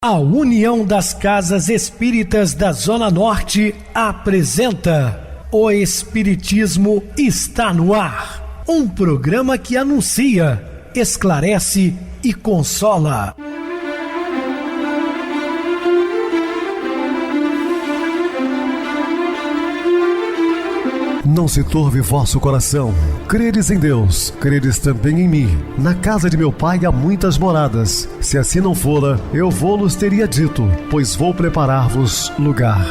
A União das Casas Espíritas da Zona Norte apresenta O Espiritismo está no ar, um programa que anuncia, esclarece e consola. Não se turve vosso coração. Credes em Deus, credes também em mim. Na casa de meu pai há muitas moradas. Se assim não fora, eu vou-los teria dito, pois vou preparar-vos lugar.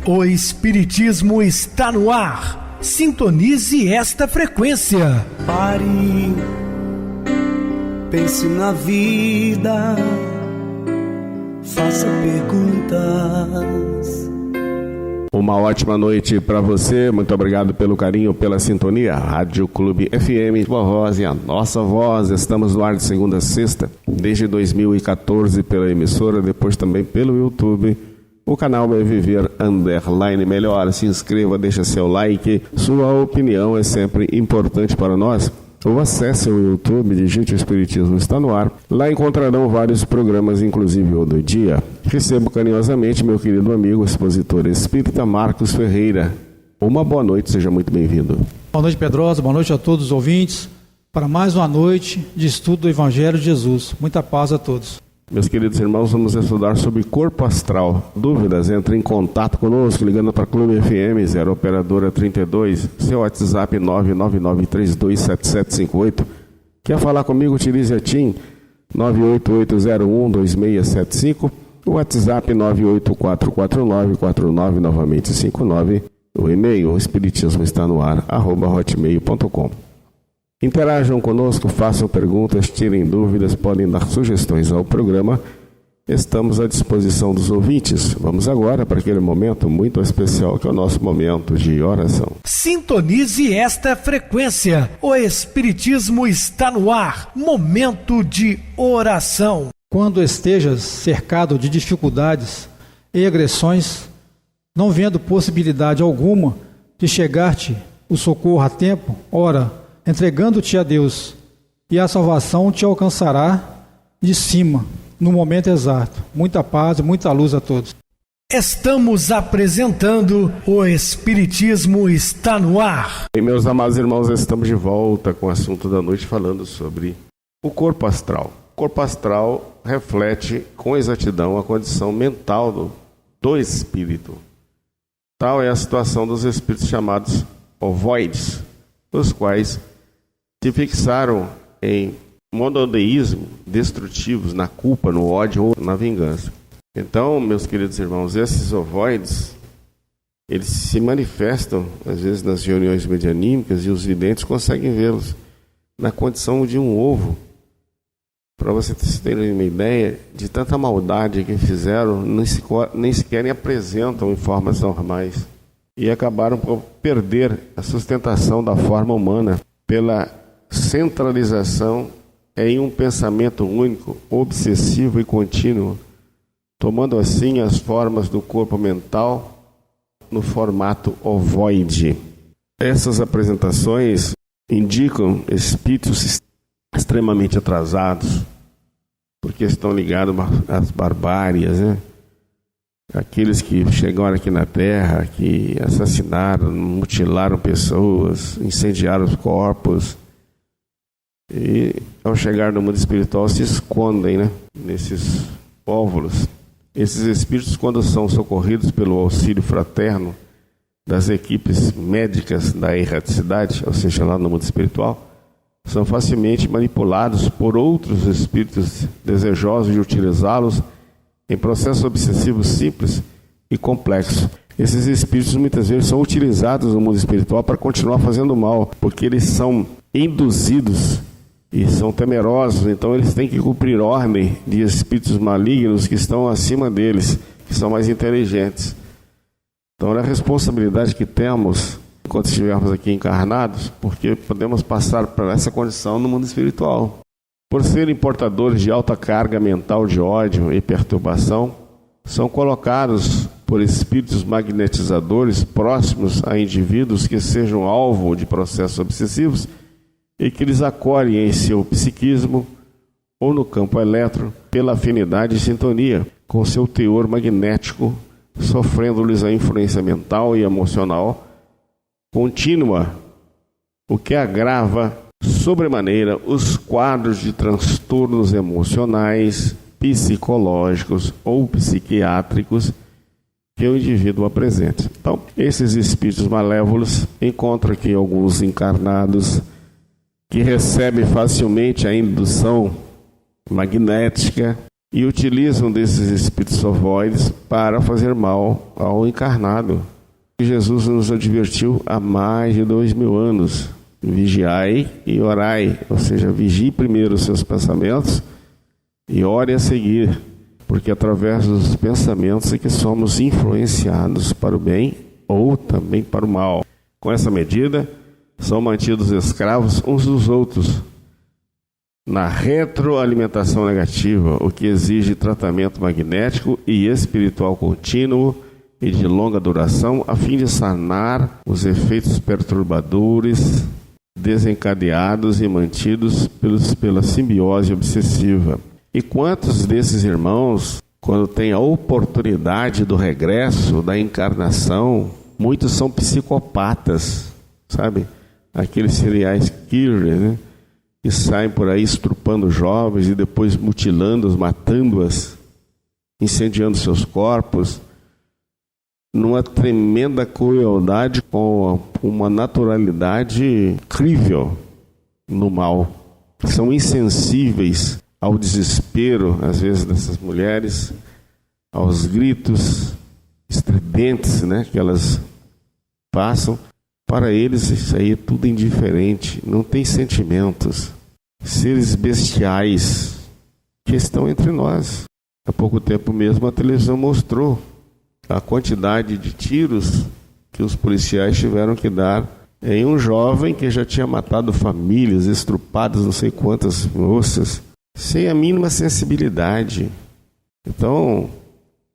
O Espiritismo está no ar. Sintonize esta frequência. Pare, pense na vida, faça perguntas. Uma ótima noite para você, muito obrigado pelo carinho, pela sintonia. Rádio Clube FM, sua voz e a nossa voz. Estamos no ar de segunda a sexta, desde 2014 pela emissora, depois também pelo YouTube. O canal é Viver _ Melhor. Se inscreva, deixa seu like, sua opinião é sempre importante para nós. Ou acesse o YouTube, digite o Espiritismo está no ar. Lá encontrarão vários programas, inclusive o do dia. Recebo carinhosamente meu querido amigo, expositor espírita Marcos Ferreira. Uma boa noite, seja muito bem-vindo. Boa noite, Pedrosa, boa noite a todos os ouvintes, para mais uma noite de estudo do Evangelho de Jesus. Muita paz a todos. Meus queridos irmãos, vamos estudar sobre corpo astral. Dúvidas? Entre em contato conosco, ligando para Clube FM, 0 Operadora 32, seu WhatsApp 999327758. Quer falar comigo? Utilize a TIM 988012675, o WhatsApp 9844949, novamente 59, o e-mail espiritismo está no ar, @hotmail.com. Interajam conosco, façam perguntas, tirem dúvidas, podem dar sugestões ao programa. Estamos à disposição dos ouvintes. Vamos agora para aquele momento muito especial que é o nosso momento de oração. Sintonize esta frequência. O Espiritismo está no ar. Momento de oração. Quando estejas cercado de dificuldades e agressões, não vendo possibilidade alguma de chegar-te o socorro a tempo, ora, entregando-te a Deus, e a salvação te alcançará de cima, no momento exato. Muita paz e muita luz a todos. Estamos apresentando O Espiritismo está no ar. E meus amados irmãos, estamos de volta com o assunto da noite, falando sobre o corpo astral. O corpo astral reflete com exatidão a condição mental do espírito. Tal é a situação dos espíritos chamados ovoides, os quais se fixaram em monodeísmo, destrutivos, na culpa, no ódio ou na vingança. Então, meus queridos irmãos, esses ovoides, eles se manifestam, às vezes, nas reuniões medianímicas, e os videntes conseguem vê-los na condição de um ovo. Para vocês terem uma ideia de tanta maldade que fizeram, nem sequer apresentam em formas normais. E acabaram por perder a sustentação da forma humana pela centralização em um pensamento único, obsessivo e contínuo, tomando assim as formas do corpo mental no formato ovoide. Essas apresentações indicam espíritos extremamente atrasados, porque estão ligados às barbárias, né? Aqueles que chegaram aqui na Terra, que assassinaram, mutilaram pessoas, incendiaram os corpos, e ao chegar no mundo espiritual se escondem, né, nesses óvulos. Esses espíritos, quando são socorridos pelo auxílio fraterno das equipes médicas da erraticidade, ou seja, lá no mundo espiritual, são facilmente manipulados por outros espíritos desejosos de utilizá-los em processo obsessivo simples e complexo. Esses espíritos muitas vezes são utilizados no mundo espiritual para continuar fazendo mal, porque eles são induzidos e são temerosos, então eles têm que cumprir ordem de espíritos malignos que estão acima deles, que são mais inteligentes. Então é a responsabilidade que temos enquanto estivermos aqui encarnados, porque podemos passar por essa condição no mundo espiritual. Por serem portadores de alta carga mental de ódio e perturbação, são colocados por espíritos magnetizadores próximos a indivíduos que sejam alvo de processos obsessivos e que lhes acolhem em seu psiquismo ou no campo elétrico, pela afinidade e sintonia com seu teor magnético, sofrendo-lhes a influência mental e emocional contínua, o que agrava sobremaneira os quadros de transtornos emocionais, psicológicos ou psiquiátricos que o indivíduo apresenta. Então, esses espíritos malévolos encontram aqui alguns encarnados que recebem facilmente a indução magnética e utilizam desses espíritos ovoides para fazer mal ao encarnado. Jesus nos advertiu há mais de 2000 anos: vigiai e orai, ou seja, vigie primeiro os seus pensamentos e ore a seguir, porque através dos pensamentos é que somos influenciados para o bem ou também para o mal. Com essa medida, são mantidos escravos uns dos outros na retroalimentação negativa, o que exige tratamento magnético e espiritual contínuo e de longa duração, a fim de sanar os efeitos perturbadores desencadeados e mantidos pela simbiose obsessiva. E quantos desses irmãos, quando têm a oportunidade do regresso, da encarnação, muitos são psicopatas, sabe? Aqueles serial killers, né? Que saem por aí estrupando jovens e depois mutilando-os, matando-as, incendiando seus corpos, numa tremenda crueldade, com uma naturalidade incrível no mal. São insensíveis ao desespero, às vezes, dessas mulheres, aos gritos estridentes, né, que elas passam. Para eles isso aí é tudo indiferente, não tem sentimentos. Seres bestiais que estão entre nós. Há pouco tempo mesmo a televisão mostrou a quantidade de tiros que os policiais tiveram que dar em um jovem que já tinha matado famílias, estrupadas não sei quantas moças, sem a mínima sensibilidade. Então,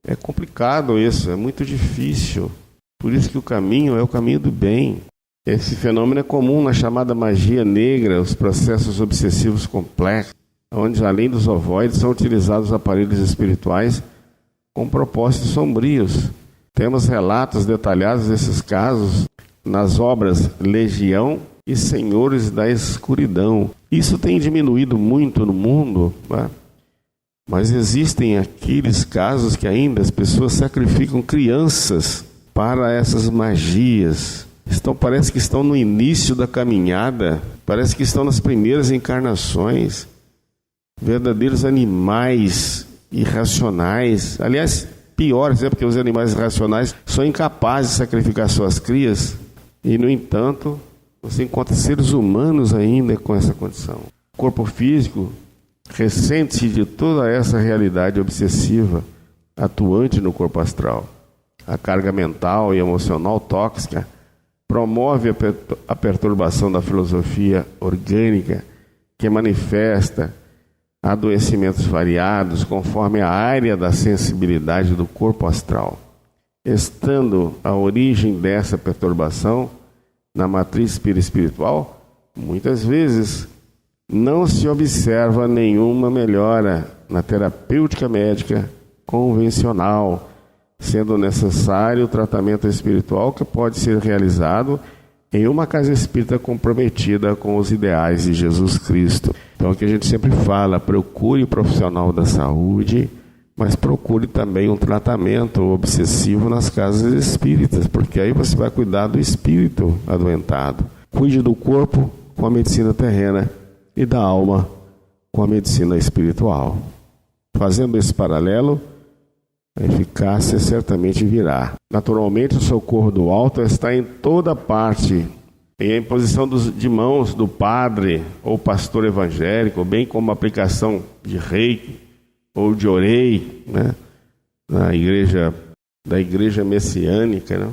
é complicado isso, é muito difícil. Por isso que o caminho é o caminho do bem. Esse fenômeno é comum na chamada magia negra, os processos obsessivos complexos, onde além dos ovoides são utilizados aparelhos espirituais com propósitos sombrios. Temos relatos detalhados desses casos nas obras Legião e Senhores da Escuridão. Isso tem diminuído muito no mundo, né? Mas existem aqueles casos que ainda as pessoas sacrificam crianças para essas magias. Parece que estão no início da caminhada, parece que estão nas primeiras encarnações, verdadeiros animais irracionais. Aliás, piores, porque os animais irracionais são incapazes de sacrificar suas crias, e no entanto você encontra seres humanos ainda com essa condição. O corpo físico ressente-se de toda essa realidade obsessiva atuante no corpo astral. A carga mental e emocional tóxica promove a perturbação da filosofia orgânica, que manifesta adoecimentos variados conforme a área da sensibilidade do corpo astral. Estando a origem dessa perturbação na matriz espiritual, muitas vezes não se observa nenhuma melhora na terapêutica médica convencional, sendo necessário o tratamento espiritual que pode ser realizado em uma casa espírita comprometida com os ideais de Jesus Cristo. Então, o que a gente sempre fala, procure o profissional da saúde, mas procure também um tratamento obsessivo nas casas espíritas, porque aí você vai cuidar do espírito adoentado. Cuide do corpo com a medicina terrena e da alma com a medicina espiritual. Fazendo esse paralelo, a eficácia certamente virá. Naturalmente, o socorro do alto está em toda parte, e a imposição de mãos do padre ou pastor evangélico, bem como a aplicação de reiki ou de orei, né, da igreja messiânica, né,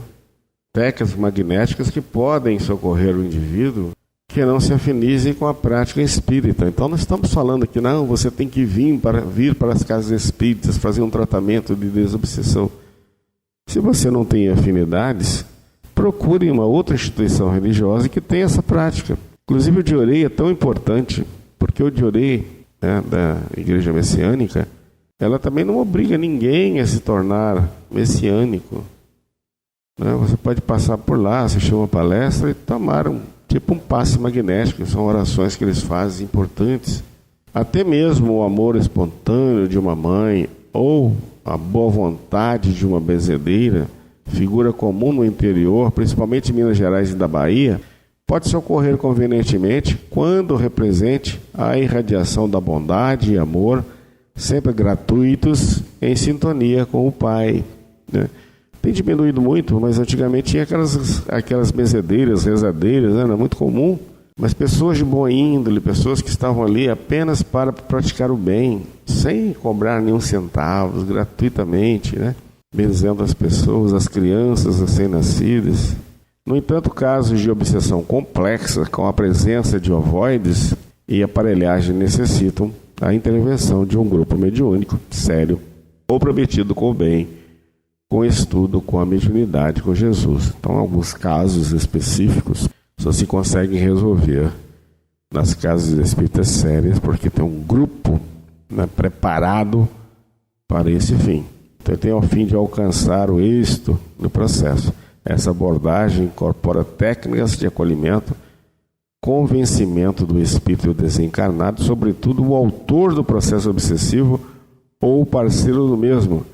técnicas magnéticas que podem socorrer o indivíduo que não se afinizem com a prática espírita. Então, nós estamos falando aqui, não, você tem que vir para as casas espíritas, fazer um tratamento de desobsessão. Se você não tem afinidades, procure uma outra instituição religiosa que tenha essa prática. Inclusive, o Diorei é tão importante, porque o Diorei né, da igreja messiânica, ela também não obriga ninguém a se tornar messiânico. Né? Você pode passar por lá, assistir uma palestra e tomar tipo um passe magnético, são orações que eles fazem importantes. Até mesmo o amor espontâneo de uma mãe ou a boa vontade de uma benzedeira, figura comum no interior, principalmente em Minas Gerais e da Bahia, pode-se ocorrer convenientemente quando represente a irradiação da bondade e amor, sempre gratuitos, em sintonia com o Pai. Né? Tem diminuído muito, mas antigamente tinha aquelas benzedeiras, rezadeiras, né? Era muito comum, mas pessoas de boa índole, pessoas que estavam ali apenas para praticar o bem, sem cobrar nenhum centavo, gratuitamente, né? Benzendo as pessoas, as crianças recém-nascidas. No entanto, casos de obsessão complexa com a presença de ovoides e aparelhagem necessitam a intervenção de um grupo mediúnico sério, comprometido com o bem, com estudo, com a mediunidade, com Jesus. Então, alguns casos específicos só se conseguem resolver nas casas espíritas sérias, porque tem um grupo, né, preparado para esse fim. Então, tem o fim de alcançar o êxito no processo. Essa abordagem incorpora técnicas de acolhimento, convencimento do espírito desencarnado, sobretudo o autor do processo obsessivo ou o parceiro do mesmo,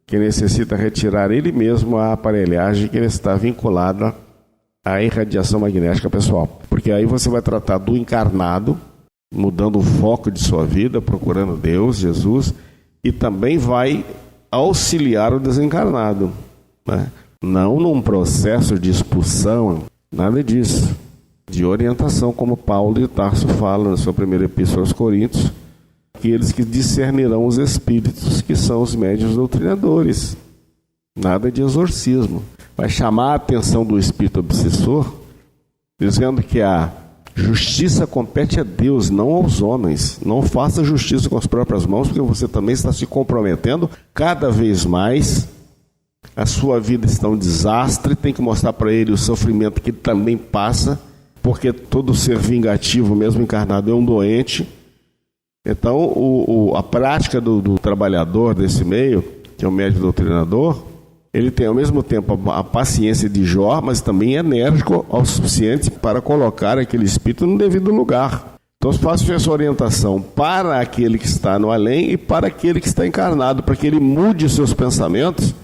que necessita retirar ele mesmo a aparelhagem que ele está vinculada à irradiação magnética pessoal. Porque aí você vai tratar do encarnado, mudando o foco de sua vida, procurando Deus, Jesus, e também vai auxiliar o desencarnado, né? Não num processo de expulsão, nada disso. De orientação, como Paulo de Tarso fala na sua primeira epístola aos Coríntios, aqueles que discernirão os espíritos, que são os médiuns doutrinadores. Nada de exorcismo. Vai chamar a atenção do espírito obsessor, dizendo que a justiça compete a Deus, não aos homens. Não faça justiça com as próprias mãos, porque você também está se comprometendo cada vez mais. A sua vida está um desastre, tem que mostrar para ele o sofrimento que ele também passa, porque todo ser vingativo, mesmo encarnado, é um doente. Então, a prática do trabalhador desse meio, que é o médium doutrinador, ele tem ao mesmo tempo a paciência de Jó, mas também é enérgico o suficiente para colocar aquele espírito no devido lugar. Então, faço essa orientação para aquele que está no além e para aquele que está encarnado, para que ele mude os seus pensamentos,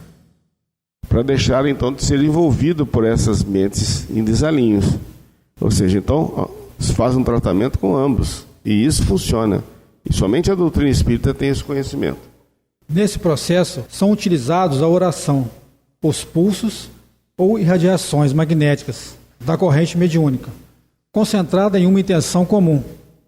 para deixar então de ser envolvido por essas mentes em desalinhos. Ou seja, então, se faz um tratamento com ambos, e isso funciona. E somente a doutrina espírita tem esse conhecimento. Nesse processo, são utilizados a oração, os pulsos ou irradiações magnéticas da corrente mediúnica, concentrada em uma intenção comum,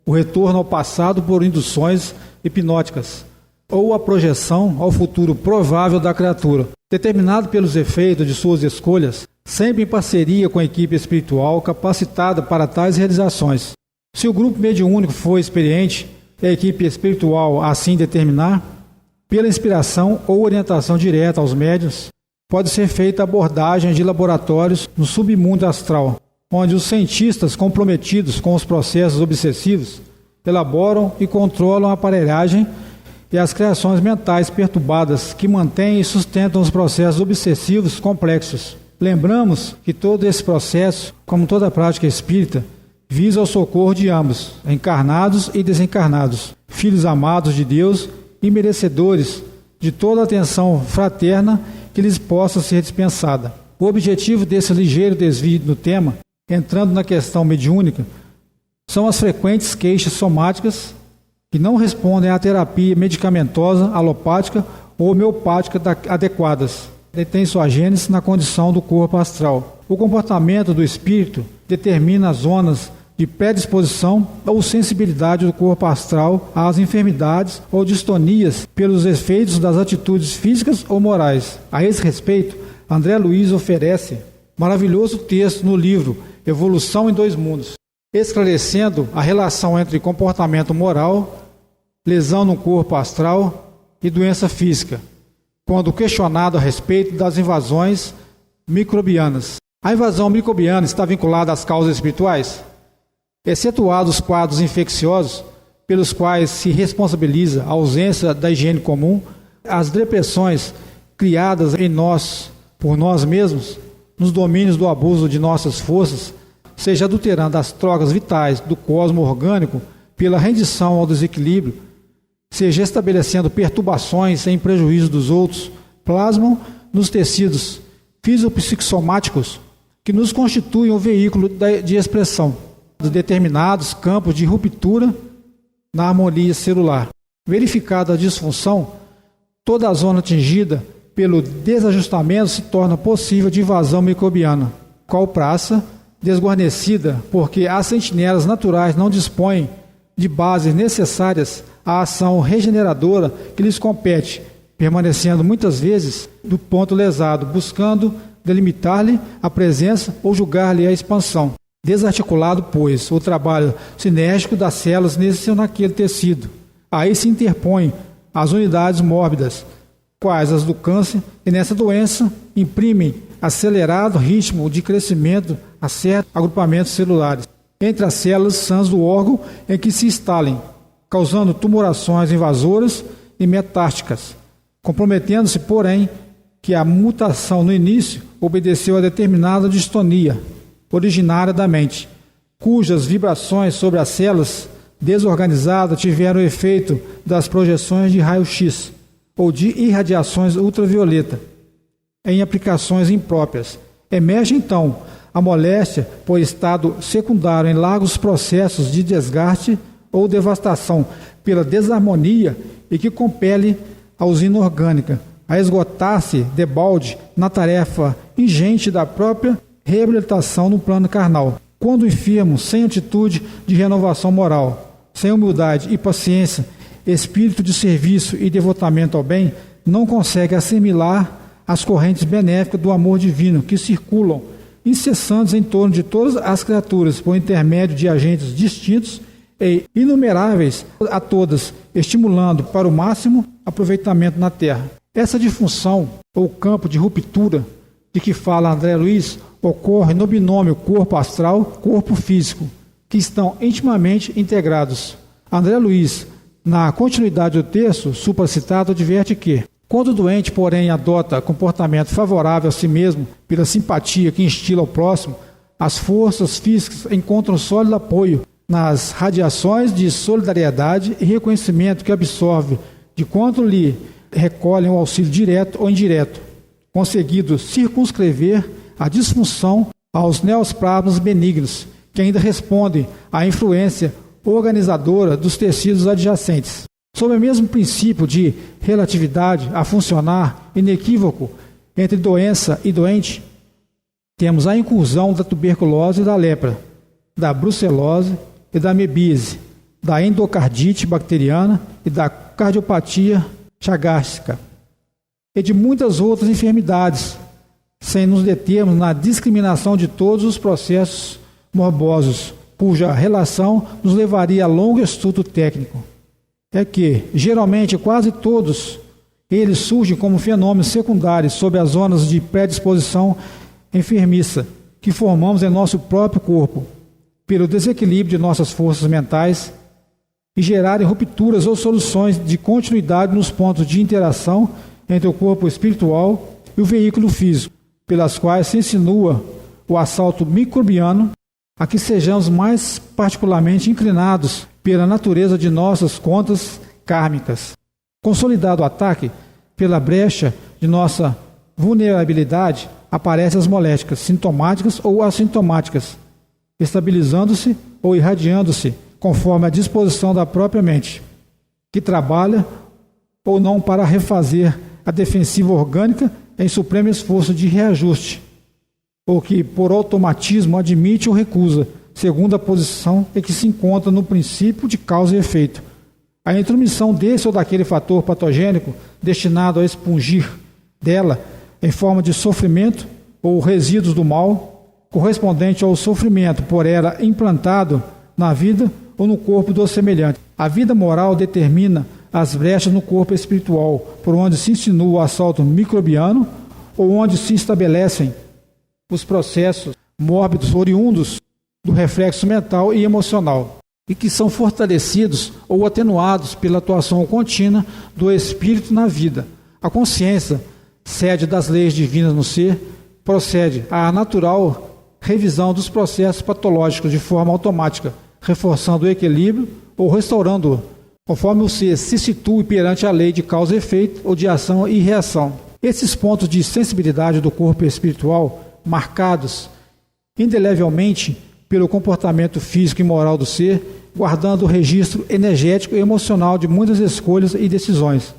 o retorno ao passado por induções hipnóticas, ou a projeção ao futuro provável da criatura, determinado pelos efeitos de suas escolhas, sempre em parceria com a equipe espiritual capacitada para tais realizações. Se o grupo mediúnico for experiente, e a equipe espiritual assim determinar, pela inspiração ou orientação direta aos médiuns, pode ser feita abordagem de laboratórios no submundo astral, onde os cientistas comprometidos com os processos obsessivos elaboram e controlam a aparelhagem e as criações mentais perturbadas que mantêm e sustentam os processos obsessivos complexos. Lembramos que todo esse processo, como toda a prática espírita, visa o socorro de ambos, encarnados e desencarnados, filhos amados de Deus e merecedores de toda a atenção fraterna que lhes possa ser dispensada. O objetivo desse ligeiro desvio no tema, entrando na questão mediúnica, são as frequentes queixas somáticas que não respondem à terapia medicamentosa, alopática ou homeopática adequadas, detém sua gênese na condição do corpo astral. O comportamento do espírito determina as zonas de predisposição ou sensibilidade do corpo astral às enfermidades ou distonias pelos efeitos das atitudes físicas ou morais. A esse respeito, André Luiz oferece maravilhoso texto no livro Evolução em Dois Mundos, esclarecendo a relação entre comportamento moral, lesão no corpo astral e doença física, quando questionado a respeito das invasões microbianas. A invasão microbiana está vinculada às causas espirituais? Excetuados os quadros infecciosos, pelos quais se responsabiliza a ausência da higiene comum, as depressões criadas em nós por nós mesmos, nos domínios do abuso de nossas forças, seja adulterando as trocas vitais do cosmo orgânico pela rendição ao desequilíbrio, seja estabelecendo perturbações em prejuízo dos outros, plasmam nos tecidos fisiopsicossomáticos que nos constituem um veículo de expressão de determinados campos de ruptura na harmonia celular. Verificada a disfunção, toda a zona atingida pelo desajustamento se torna possível de invasão microbiana, qual praça desguarnecida, porque as sentinelas naturais não dispõem de bases necessárias à ação regeneradora que lhes compete, permanecendo muitas vezes do ponto lesado, buscando delimitar-lhe a presença ou julgar-lhe a expansão. Desarticulado, pois, o trabalho sinérgico das células nesse ou naquele tecido. Aí se interpõem as unidades mórbidas, quais as do câncer, e nessa doença imprimem acelerado ritmo de crescimento a certos agrupamentos celulares entre as células sãs do órgão em que se instalem, causando tumorações invasoras e metásticas, comprometendo-se, porém, que a mutação no início obedeceu a determinada distonia originária da mente, cujas vibrações sobre as células desorganizadas tiveram o efeito das projeções de raio-x ou de irradiações ultravioleta em aplicações impróprias. Emerge, então, a moléstia por estado secundário em largos processos de desgaste ou devastação pela desarmonia e que compele a usina orgânica a esgotar-se debalde na tarefa ingente da própria reabilitação no plano carnal. Quando o enfermo, sem atitude de renovação moral, sem humildade e paciência, espírito de serviço e devotamento ao bem, não consegue assimilar as correntes benéficas do amor divino que circulam incessantes em torno de todas as criaturas por intermédio de agentes distintos e inumeráveis a todas, estimulando para o máximo aproveitamento na Terra. Essa disfunção ou campo de ruptura de que fala André Luiz ocorre no binômio corpo astral, corpo físico, que estão intimamente integrados. André Luiz, na continuidade do texto supracitado, adverte que, quando o doente, porém, adota comportamento favorável a si mesmo pela simpatia que instila ao próximo, as forças físicas encontram sólido apoio nas radiações de solidariedade e reconhecimento que absorve de quanto lhe recolhem o auxílio direto ou indireto, conseguido circunscrever a disfunção aos neosplasmas benignos, que ainda respondem à influência organizadora dos tecidos adjacentes. Sob o mesmo princípio de relatividade a funcionar inequívoco entre doença e doente, temos a incursão da tuberculose e da lepra, da brucelose e da amebíase, da endocardite bacteriana e da cardiopatia chagástrica, e de muitas outras enfermidades, sem nos determos na discriminação de todos os processos morbosos, cuja relação nos levaria a longo estudo técnico. É que, geralmente, quase todos eles surgem como fenômenos secundários sob as zonas de predisposição enfermiça que formamos em nosso próprio corpo, pelo desequilíbrio de nossas forças mentais, e gerarem rupturas ou soluções de continuidade nos pontos de interação entre o corpo espiritual e o veículo físico, pelas quais se insinua o assalto microbiano a que sejamos mais particularmente inclinados pela natureza de nossas contas kármicas. Consolidado o ataque, pela brecha de nossa vulnerabilidade, aparecem as moléstias sintomáticas ou assintomáticas, estabilizando-se ou irradiando-se, conforme a disposição da própria mente, que trabalha ou não para refazer a defensiva orgânica em supremo esforço de reajuste, ou que por automatismo admite ou recusa, segundo a posição em que se encontra no princípio de causa e efeito, a intromissão desse ou daquele fator patogênico destinado a expungir dela, em forma de sofrimento ou resíduos do mal, correspondente ao sofrimento por ela implantado na vida ou no corpo do semelhante. A vida moral determina as brechas no corpo espiritual, por onde se insinua o assalto microbiano ou onde se estabelecem os processos mórbidos oriundos do reflexo mental e emocional. e que são fortalecidos ou atenuados pela atuação contínua do Espírito na vida. A consciência, sede das leis divinas no ser, procede à natural revisão dos processos patológicos de forma automática, reforçando o equilíbrio ou restaurando-o, conforme o ser se situe perante a lei de causa e efeito ou de ação e reação. Esses pontos de sensibilidade do corpo espiritual, marcados indelevelmente pelo comportamento físico e moral do ser, guardando o registro energético e emocional de muitas escolhas e decisões,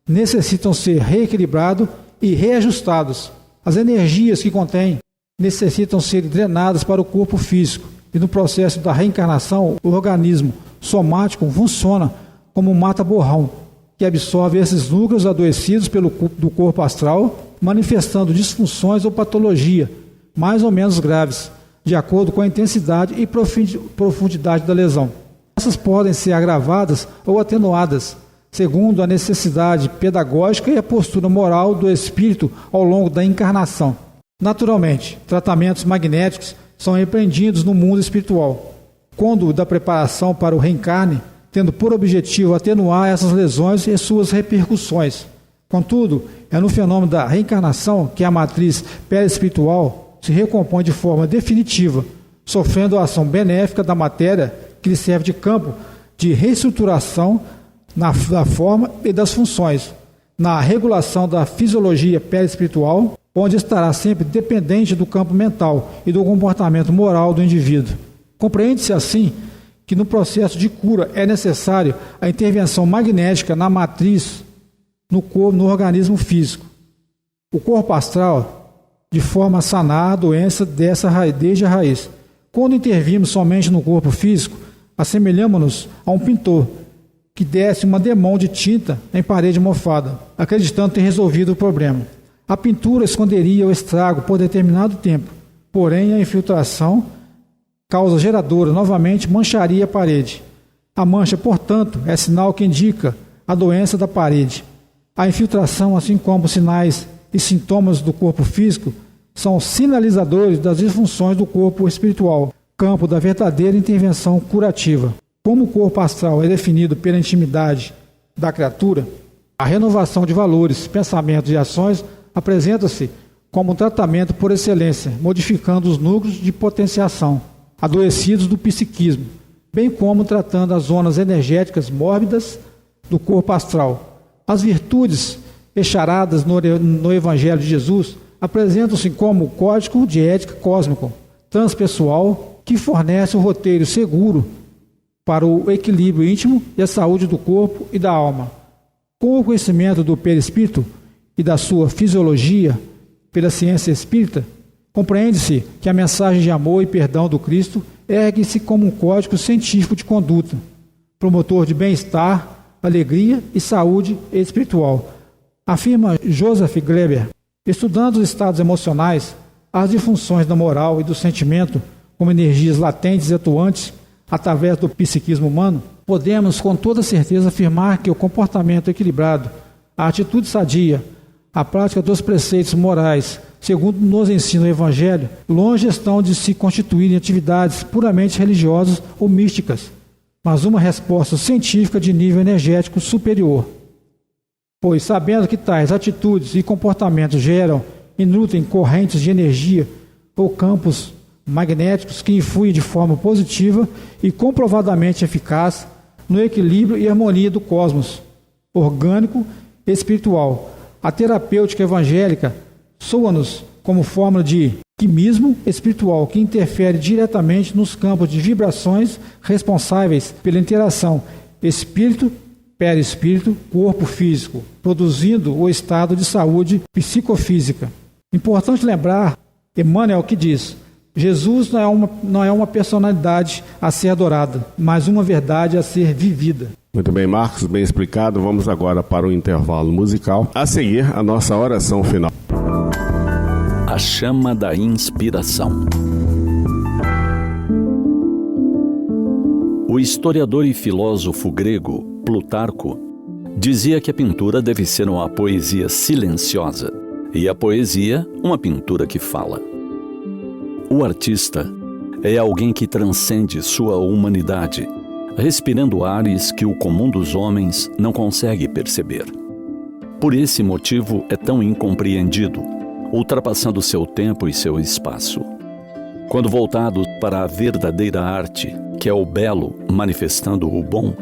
necessitam ser reequilibrados e reajustados. As energias que contêm necessitam ser drenadas para o corpo físico, e no processo da reencarnação, o organismo somático funciona como um mata-borrão, que absorve esses núcleos adoecidos do corpo astral, manifestando disfunções ou patologia, mais ou menos graves, de acordo com a intensidade e profundidade da lesão. Essas podem ser agravadas ou atenuadas, segundo a necessidade pedagógica e a postura moral do espírito ao longo da encarnação. Naturalmente, tratamentos magnéticos são empreendidos no mundo espiritual, quando da preparação para o reencarne, tendo por objetivo atenuar essas lesões e suas repercussões. Contudo, é no fenômeno da reencarnação que a matriz perispiritual se recompõe de forma definitiva, sofrendo a ação benéfica da matéria que lhe serve de campo de reestruturação da forma e das funções, na regulação da fisiologia perispiritual, onde estará sempre dependente do campo mental e do comportamento moral do indivíduo. Compreende-se assim que no processo de cura é necessário a intervenção magnética na matriz, no corpo, no organismo físico. O corpo astral, de forma a sanar a doença desde a raiz. Quando intervimos somente no corpo físico, assemelhamos-nos a um pintor que desce uma demão de tinta em parede mofada, acreditando ter resolvido o problema. A pintura esconderia o estrago por determinado tempo, porém a infiltração, causa geradora, novamente mancharia a parede. A mancha, portanto, é sinal que indica a doença da parede. A infiltração, assim como sinais e sintomas do corpo físico, são sinalizadores das disfunções do corpo espiritual, campo da verdadeira intervenção curativa. Como o corpo astral é definido pela intimidade da criatura, a renovação de valores, pensamentos e ações apresenta-se como um tratamento por excelência, modificando os núcleos de potenciação adoecidos do psiquismo, bem como tratando as zonas energéticas mórbidas do corpo astral. As virtudes enxaradas no Evangelho de Jesus apresentam-se como código de ética cósmico, transpessoal, que fornece um roteiro seguro para o equilíbrio íntimo e a saúde do corpo e da alma. Com o conhecimento do perispírito e da sua fisiologia pela ciência espírita, compreende-se que a mensagem de amor e perdão do Cristo ergue-se como um código científico de conduta, promotor de bem-estar, alegria e saúde espiritual. Afirma Joseph Greber, estudando os estados emocionais, as disfunções da moral e do sentimento como energias latentes e atuantes através do psiquismo humano, podemos com toda certeza afirmar que o comportamento equilibrado, a atitude sadia, a prática dos preceitos morais, segundo nos ensina o Evangelho, longe estão de se constituírem atividades puramente religiosas ou místicas, mas uma resposta científica de nível energético superior. Pois, sabendo que tais atitudes e comportamentos geram e nutrem correntes de energia ou campos magnéticos que influem de forma positiva e comprovadamente eficaz no equilíbrio e harmonia do cosmos orgânico e espiritual, a terapêutica evangélica soa-nos como fórmula de quimismo espiritual que interfere diretamente nos campos de vibrações responsáveis pela interação espírito, perispírito, corpo físico, produzindo o estado de saúde psicofísica. Importante lembrar, Emmanuel que diz: Jesus não é uma personalidade a ser adorada, mas uma verdade a ser vivida. Muito bem, Marcos, bem explicado. Vamos agora para o intervalo musical. A seguir, a nossa oração final. A chama da inspiração. O historiador e filósofo grego Plutarco dizia que a pintura deve ser uma poesia silenciosa e a poesia uma pintura que fala. O artista é alguém que transcende sua humanidade respirando ares que o comum dos homens não consegue perceber. Por esse motivo é tão incompreendido, ultrapassando seu tempo e seu espaço. Quando voltado para a verdadeira arte, que é o belo manifestando o bom,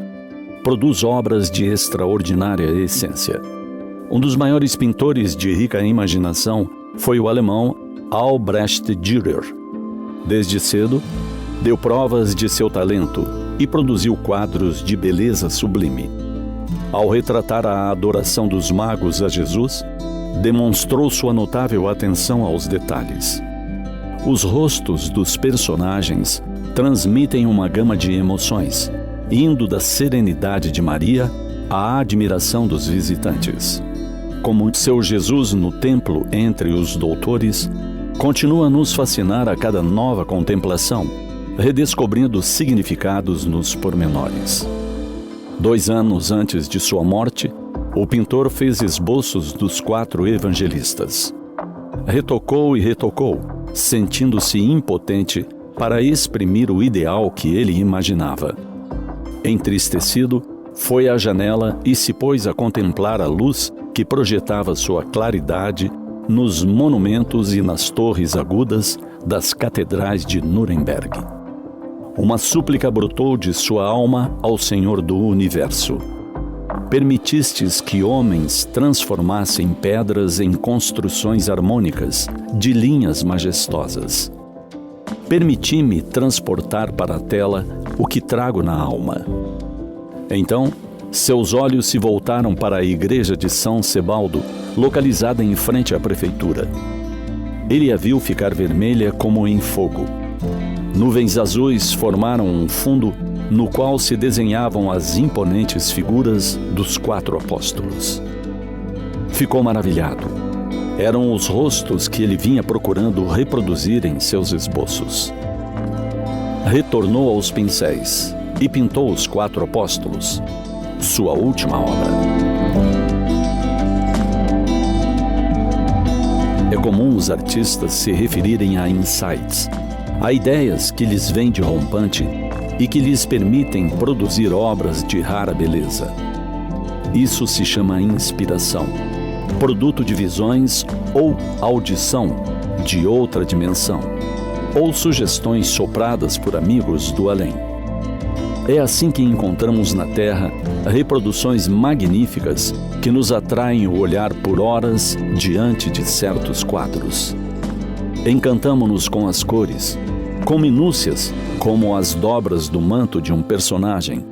produz obras de extraordinária essência. Um dos maiores pintores de rica imaginação foi o alemão Albrecht Dürer. Desde cedo, deu provas de seu talento e produziu quadros de beleza sublime. Ao retratar a adoração dos magos a Jesus, demonstrou sua notável atenção aos detalhes. Os rostos dos personagens transmitem uma gama de emoções, indo da serenidade de Maria à admiração dos visitantes. Como seu Jesus no templo entre os doutores, continua a nos fascinar a cada nova contemplação, redescobrindo significados nos pormenores. 2 anos antes de sua morte, o pintor fez esboços dos 4 evangelistas. Retocou e retocou, sentindo-se impotente para exprimir o ideal que ele imaginava. Entristecido, foi à janela e se pôs a contemplar a luz que projetava sua claridade nos monumentos e nas torres agudas das catedrais de Nuremberg. Uma súplica brotou de sua alma ao Senhor do Universo. Permitistes que homens transformassem pedras em construções harmônicas, de linhas majestosas. Permiti-me transportar para a tela o que trago na alma. Então, seus olhos se voltaram para a igreja de São Sebaldo, localizada em frente à prefeitura. Ele a viu ficar vermelha como em fogo. Nuvens azuis formaram um fundo no qual se desenhavam as imponentes figuras dos 4 apóstolos. Ficou maravilhado. Eram os rostos que ele vinha procurando reproduzir em seus esboços. Retornou aos pincéis e pintou os 4 apóstolos, sua última obra. É comum os artistas se referirem a insights, a ideias que lhes vêm de rompante e que lhes permitem produzir obras de rara beleza. Isso se chama inspiração, produto de visões ou audição de outra dimensão, ou sugestões sopradas por amigos do além. É assim que encontramos na Terra reproduções magníficas que nos atraem o olhar por horas diante de certos quadros. Encantamo-nos com as cores, com minúcias como as dobras do manto de um personagem,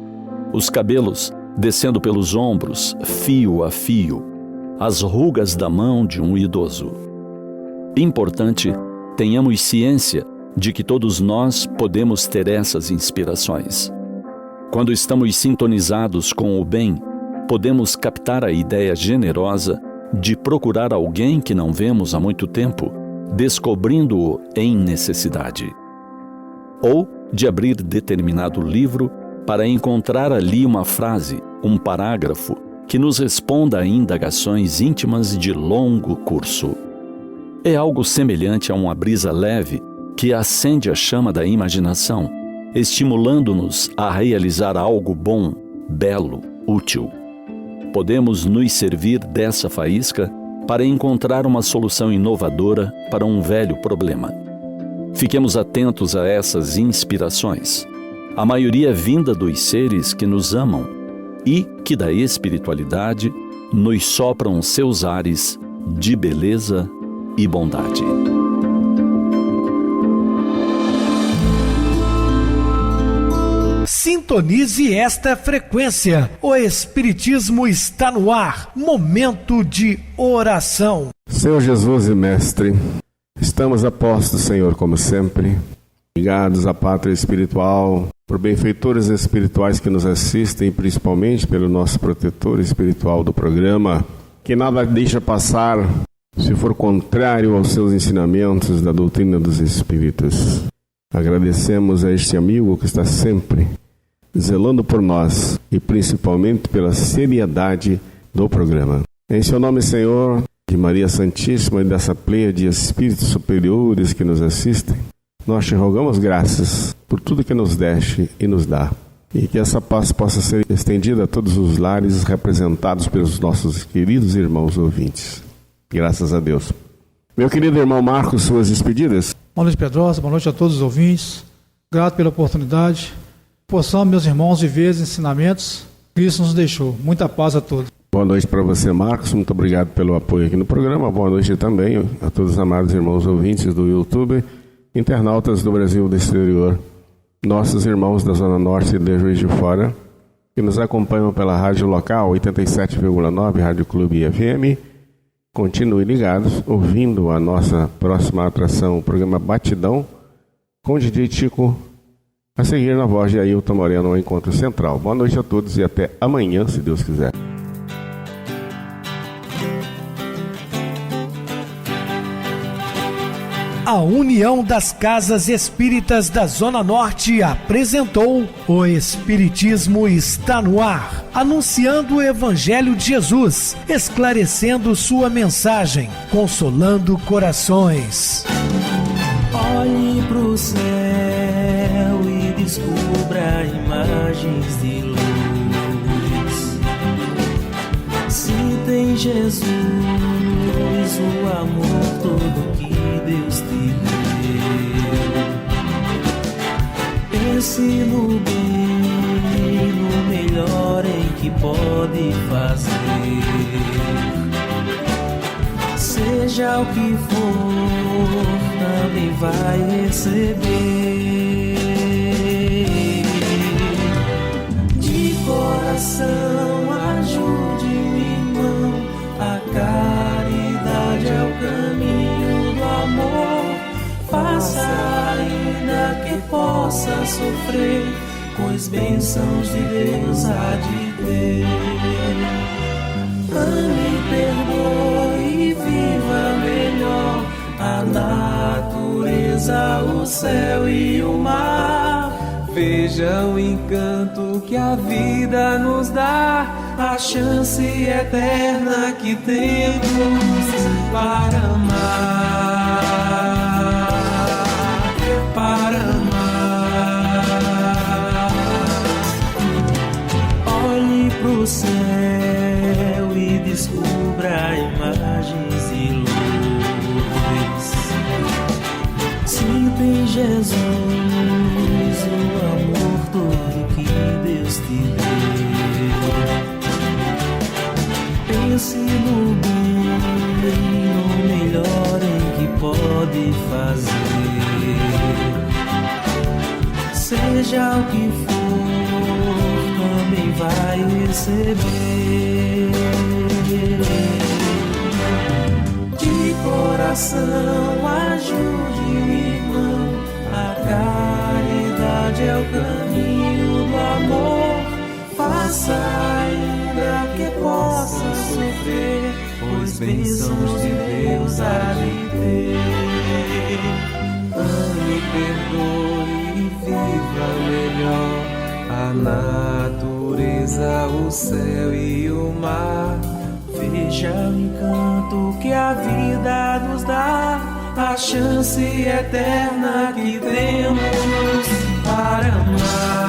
os cabelos descendo pelos ombros, fio a fio, as rugas da mão de um idoso. Importante, tenhamos ciência de que todos nós podemos ter essas inspirações. Quando estamos sintonizados com o bem, podemos captar a ideia generosa de procurar alguém que não vemos há muito tempo, descobrindo-o em necessidade. Ou de abrir determinado livro para encontrar ali uma frase, um parágrafo, que nos responda a indagações íntimas de longo curso. É algo semelhante a uma brisa leve que acende a chama da imaginação, estimulando-nos a realizar algo bom, belo, útil. Podemos nos servir dessa faísca para encontrar uma solução inovadora para um velho problema. Fiquemos atentos a essas inspirações, a maioria vinda dos seres que nos amam e que da espiritualidade nos sopram seus ares de beleza e bondade. Sintonize esta frequência. O Espiritismo está no ar. Momento de oração. Senhor Jesus e Mestre, estamos a posto, Senhor, como sempre, ligados à pátria espiritual, por benfeitores espirituais que nos assistem, e principalmente pelo nosso protetor espiritual do programa, que nada deixa passar se for contrário aos seus ensinamentos da doutrina dos Espíritos. Agradecemos a este amigo que está sempre zelando por nós e principalmente pela seriedade do programa. Em seu nome, Senhor, de Maria Santíssima e dessa pleia de espíritos superiores que nos assistem, nós te rogamos graças por tudo que nos deste e nos dá. E que essa paz possa ser estendida a todos os lares representados pelos nossos queridos irmãos ouvintes. Graças a Deus. Meu querido irmão Marcos, suas despedidas. Boa noite, Pedrosa. Boa noite a todos os ouvintes. Grato pela oportunidade. Possamos, meus irmãos, viver os ensinamentos que Cristo nos deixou. Muita paz a todos. Boa noite para você, Marcos. Muito obrigado pelo apoio aqui no programa. Boa noite também a todos os amados irmãos ouvintes do YouTube, internautas do Brasil e do exterior, nossos irmãos da Zona Norte e de Juiz de Fora, que nos acompanham pela rádio local 87,9, Rádio Clube FM. Continuem ligados, ouvindo a nossa próxima atração, o programa Batidão, com o DJ Tico, a seguir na voz de Ailton Moreno, ao Encontro Central. Boa noite a todos e até amanhã, se Deus quiser. A União das Casas Espíritas da Zona Norte apresentou O Espiritismo Está no Ar, anunciando o Evangelho de Jesus, esclarecendo sua mensagem, consolando corações. Olhe pro céu e descubra imagens de luz. Se tem Jesus, o amor todo que Deus te deu. Pense no bem, no melhor em que pode fazer. Seja o que for, também vai receber. De coração, ajude-me, irmão. A caridade é o caminho do amor. Faça ainda que possa sofrer, pois bênçãos de Deus há de ter. Ame, perdoe e viva melhor a natureza, o céu e o mar. Veja o encanto que a vida nos dá, a chance eterna que temos para amar, para amar. Olhe pro céu e descubra imagens e luz. Sinta em Jesus o amor todo que Deus te deu. Pense no bem, no melhor em que pode fazer. Seja o que for, também vai receber. De coração, ajude-me, irmão. A caridade é o caminho do amor. Faça ainda que possa sofrer, pois bênçãos de Deus há de ter. Ame, perdoe e viva melhor a natureza, o céu e o mar. Veja o encanto que a vida nos dá, a chance eterna que temos para amar.